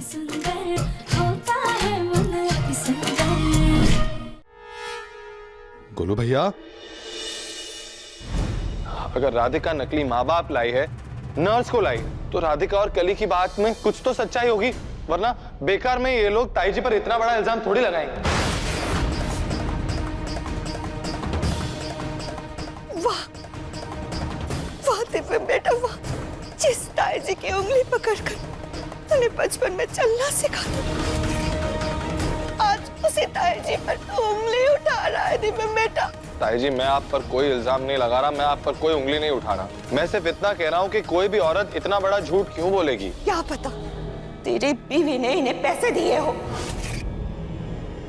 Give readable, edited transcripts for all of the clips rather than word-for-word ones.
सुंदर होता है मन अति सुंदर। गोलू भैया, अगर राधिका नकली माँ बाप लाई है, नर्स को लाई, तो राधिका और कली की बात में कुछ तो सच्चाई होगी, वरना बेकार में ये लोग ताई जी पर इतना बड़ा इल्जाम थोड़ी लगाएंगे। वाह वाह दिव्य बेटा वाह, जिस ताई जी की उंगली पकड़कर तूने बचपन में चलना सिखा दिया, आज उसी ताई जी पर उंगली उठा रहा है दिव्य बेटा। ताई जी, मैं आप पर कोई इल्जाम नहीं लगा रहा, मैं आप पर कोई उंगली नहीं उठा रहा। मैं सिर्फ इतना कह रहा हूँ कि कोई भी औरत इतना बड़ा झूठ क्यों बोलेगी। क्या पता तेरी बीवी ने इन्हें पैसे दिए हो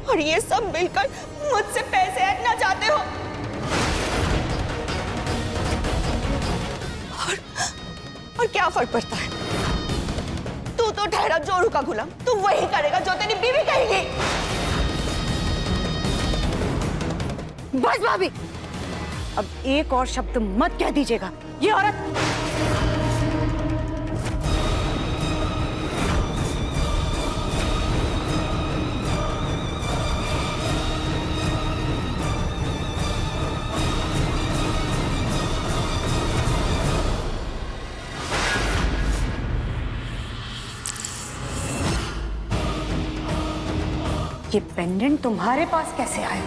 और ये सब मिलकर मुझसे पैसे ऐंठना चाहते हो। और क्या फर्क पड़ता है, तू तो ठहरा जोरू का गुलाम, तू वही करेगा जो तेरी बीवी कहेगी। बस भाभी, अब एक और शब्द मत कह दीजिएगा। ये औरत ये पेंडेंट तुम्हारे पास कैसे आया?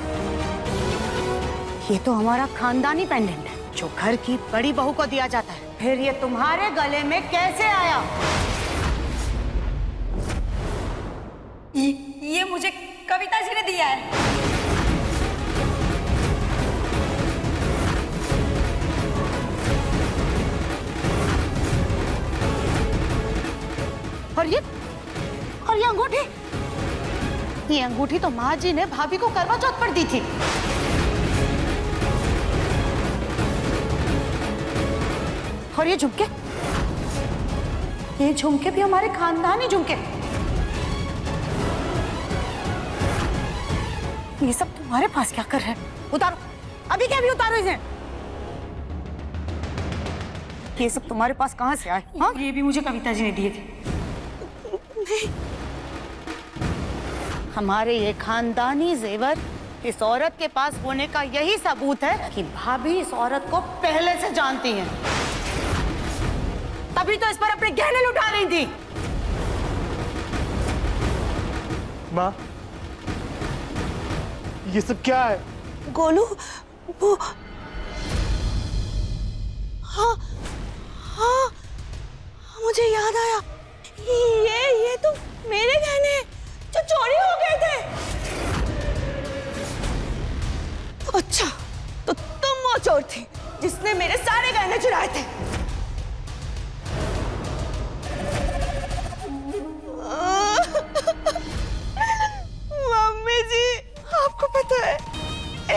ये तो हमारा खानदानी पेंडेंट है जो घर की बड़ी बहू को दिया जाता है। फिर ये तुम्हारे गले में कैसे आया? ये मुझे कविता जी ने दिया है। और ये अंगूठी? ये अंगूठी तो माँ जी ने भाभी को करवा चौथ पर दी थी। और ये झुमके? ये झुमके भी हमारे खानदानी झुमके। ये सब तुम्हारे पास क्या कर रहे हैं? उतारो, अभी क्या भी उतारो इसे। ये सब तुम्हारे पास कहाँ से आए? हाँ? ये भी मुझे कविता जी ने दिए थे। हमारे ये खानदानी जेवर इस औरत के पास होने का यही सबूत है कि भाभी इस औरत को पहले से जानती हैं। तभी तो इस पर अपने गहने लुटा रही थी। माँ, ये सब क्या है? गोलू, वो हाँ हाँ मुझे याद आया, ये तो मेरे गहने जो चोरी हो गए थे। अच्छा, तो तुम वो चोर थी जिसने मेरे सारे गहने चुराए थे। मम्मी जी, आपको पता है,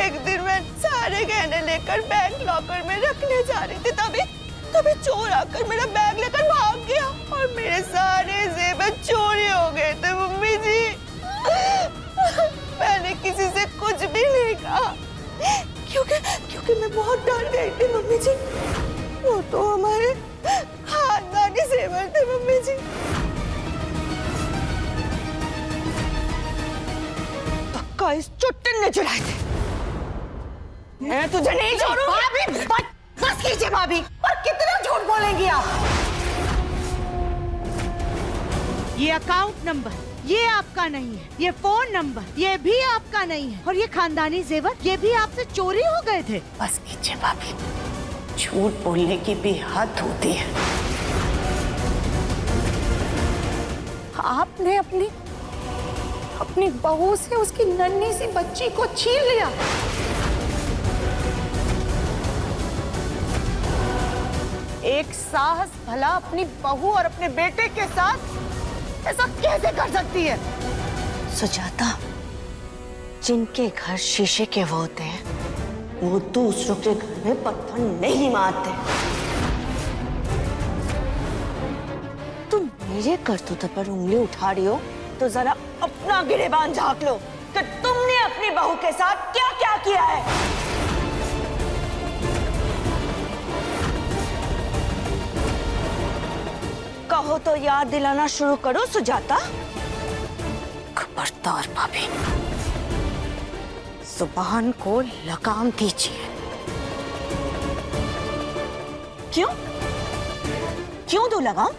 एक दिन मैं सारे गहने लेकर बैंक लॉकर में रखने जा रही थी, तभी चोर आकर मेरा बैग लेकर भाग गया और मेरे सारे जेवर चोरी हो गए थे। मम्मी जी, मैंने किसी से कुछ भी नहीं कहा क्योंकि मैं बहुत डर गई थी। मम्मी जी, वो तो हमारे खानदानी जेवर थे। मम्मी जी, पक्का इस चुट्टन ने चुराए थे। मैं तुझे नहीं छोड़ूंगी। भाभी, बस कीजिए भाभी, और कितना झूठ बोलेंगी आप? ये अकाउंट नंबर ये आपका नहीं है, ये फोन नंबर ये भी आपका नहीं है, और ये खानदानी जेवर ये भी आपसे चोरी हो गए थे। बस कीजिए भाभी, झूठ बोलने की भी हद होती है। आपने अपनी बहू से उसकी नन्ही सी बच्ची को छीन लिया। एक साहस भला अपनी बहू और अपने बेटे के साथ ऐसा कैसे कर सकती है? सुजाता, जिनके घर शीशे के वो होते हैं, वो दूसरों के घर में पत्थर नहीं मारते। तुम मेरे करतूत पर उंगली उठा रही हो तो जरा अपना गिरेबान झांक लो कि तुमने अपनी बहू के साथ क्या क्या किया है। चाहो तो याद दिलाना शुरू करो सुजाता। खबरदार भाभी, जुबान को लगाम दीजिए। क्यों क्यों दो लगाम?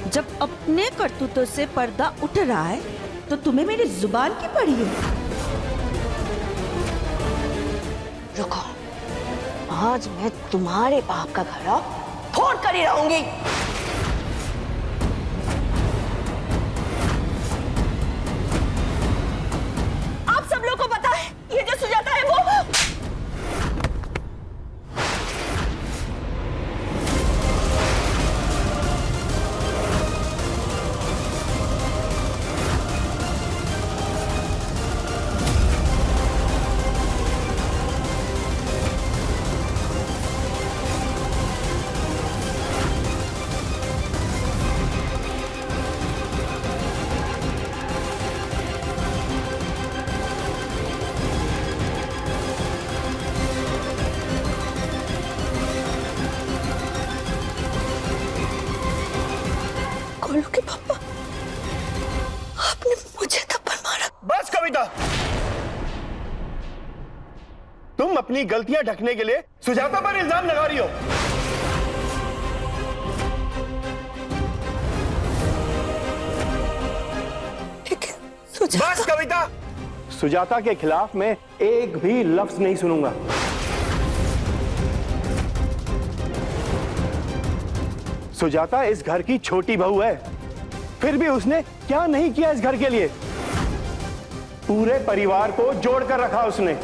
जब अपने करतूतों से पर्दा उठ रहा है तो तुम्हें मेरी जुबान की पड़ी है। रुको, आज मैं तुम्हारे बाप का घड़ा फोड़ कर ही रहूंगी। आप सब लोग को पता है ये जो सुजाता है वो गोलू के पापा, आपने मुझे थप्पड़ मारा। बस कविता, तुम अपनी गलतियां ढकने के लिए सुजाता पर इल्जाम लगा रही हो। ठीक है सुजाता। बस कविता, सुजाता के खिलाफ मैं एक भी लफ्ज नहीं सुनूंगा। सुजाता इस घर की छोटी बहू है, फिर भी उसने क्या नहीं किया इस घर के लिए। पूरे परिवार को जोड़कर रखा उसने।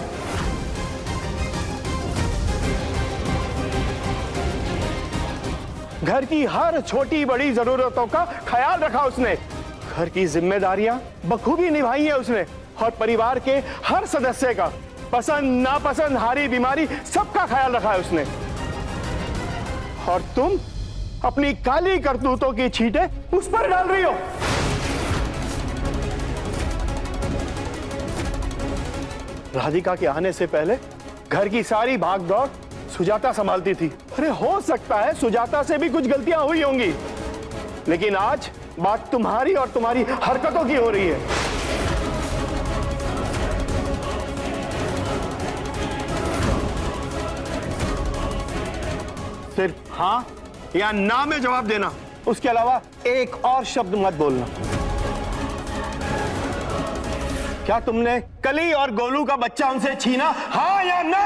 घर की हर छोटी बड़ी जरूरतों का ख्याल रखा उसने। घर की जिम्मेदारियां बखूबी निभाई है उसने, और परिवार के हर सदस्य का पसंद नापसंद, हारी बीमारी सबका ख्याल रखा है उसने। और तुम अपनी काली करतूतों की छींटें उस पर डाल रही हो। राधिका के आने से पहले घर की सारी भागदौड़ सुजाता संभालती थी। अरे हो सकता है सुजाता से भी कुछ गलतियां हुई होंगी, लेकिन आज बात तुम्हारी और तुम्हारी हरकतों की हो रही है। सिर्फ हाँ या ना में जवाब देना, उसके अलावा एक और शब्द मत बोलना। क्या तुमने कली और गोलू का बच्चा उनसे छीना, हाँ या ना?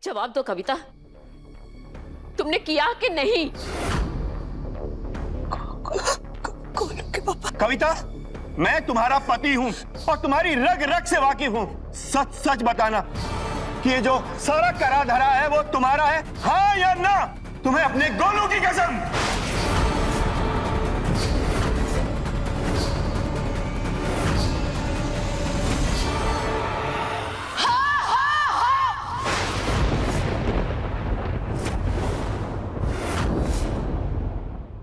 जवाब दो कविता, तुमने किया कि नहीं? गोलू के पापा। कविता, मैं तुम्हारा पति हूं और तुम्हारी रग रग से वाकिफ हूं। सच सच बताना कि ये जो सारा करा धरा है वो तुम्हारा है, हाँ या ना? तुम्हें अपने गोलू की कसम।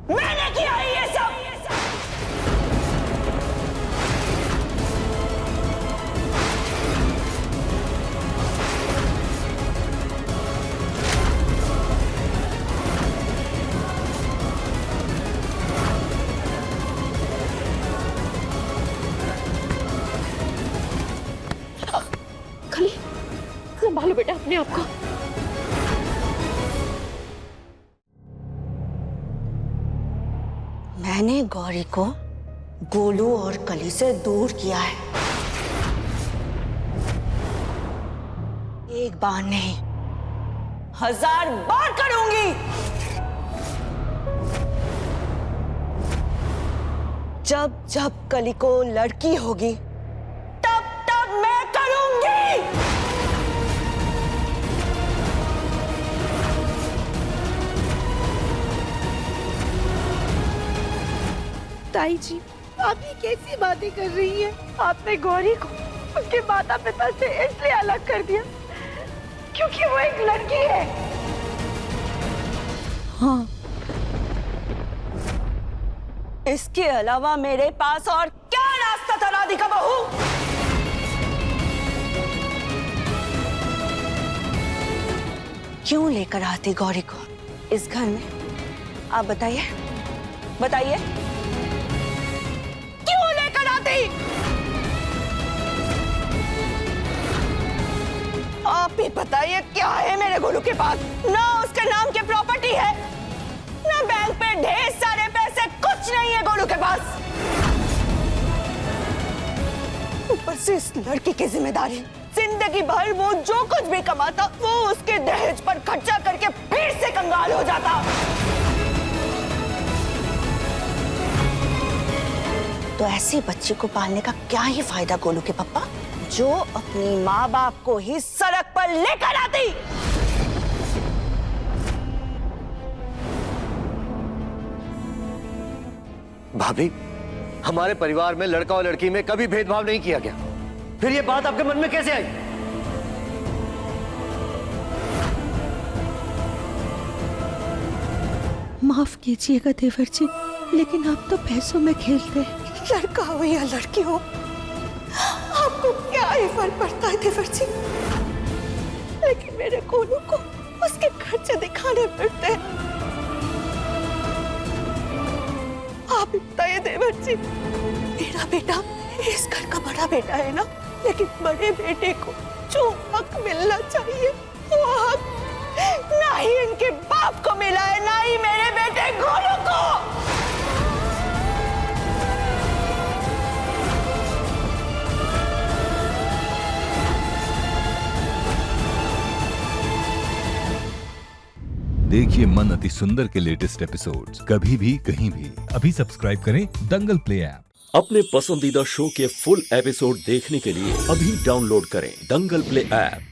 मैंने किया है ये सब। खली, संभालो बेटा अपने आप को। मैंने गौरी को गोलू और कली से दूर किया है। एक बार नहीं, 1000 बार करूंगी। जब जब कली को लड़की होगी तब तब मैं करूंगी। ताई जी, आप ये कैसी बातें कर रही हैं? आपने गौरी को उसके माता पिता से इसलिए अलग कर दिया क्योंकि वो एक लड़की है। हाँ, इसके अलावा मेरे पास और क्या रास्ता था राधिका बहू? क्यों लेकर आती गौरी को इस घर में? आप बताइए, बताइए, क्यों लेकर आती? आप ही बताइए, क्या है मेरे गोलू के पास? ना उसके नाम की प्रॉपर्टी है, ना बैंक पे ढेर सारे पैसे, कुछ नहीं है गोलू के पास। ऊपर से इस लड़की की जिम्मेदारी, जिंदगी भर वो जो कुछ भी कमाता वो उसके दहेज पर खर्चा करके फिर से कंगाल हो जाता। तो ऐसी बच्ची को पालने का क्या ही फायदा गोलू के पप्पा, जो अपनी माँ बाप को ही सड़क पर लेकर आती। भाभी, हमारे परिवार में लड़का और लड़की में कभी भेदभाव नहीं किया गया, फिर ये बात आपके मन में कैसे आई? माफ कीजिएगा देवर जी, लेकिन आप तो पैसों में खेलते हैं। लड़का हो या लड़की हो, आपको क्या ही फर्क पड़ता है देवर जी? लेकिन मेरे गोलू को उसके खर्चे दिखाने पड़ते हैं। आप बताइए देवर जी, मेरा बेटा इस घर का बड़ा बेटा है ना, लेकिन बड़े बेटे को जो हक मिलना चाहिए वो हक ना ही इनके बाप को मिला है, ना ही मेरे बेटे गोलू को। देखिए मन अति सुंदर के लेटेस्ट एपिसोड्स कभी भी कहीं भी। अभी सब्सक्राइब करें दंगल प्ले ऐप। अपने पसंदीदा शो के फुल एपिसोड देखने के लिए अभी डाउनलोड करें दंगल प्ले ऐप।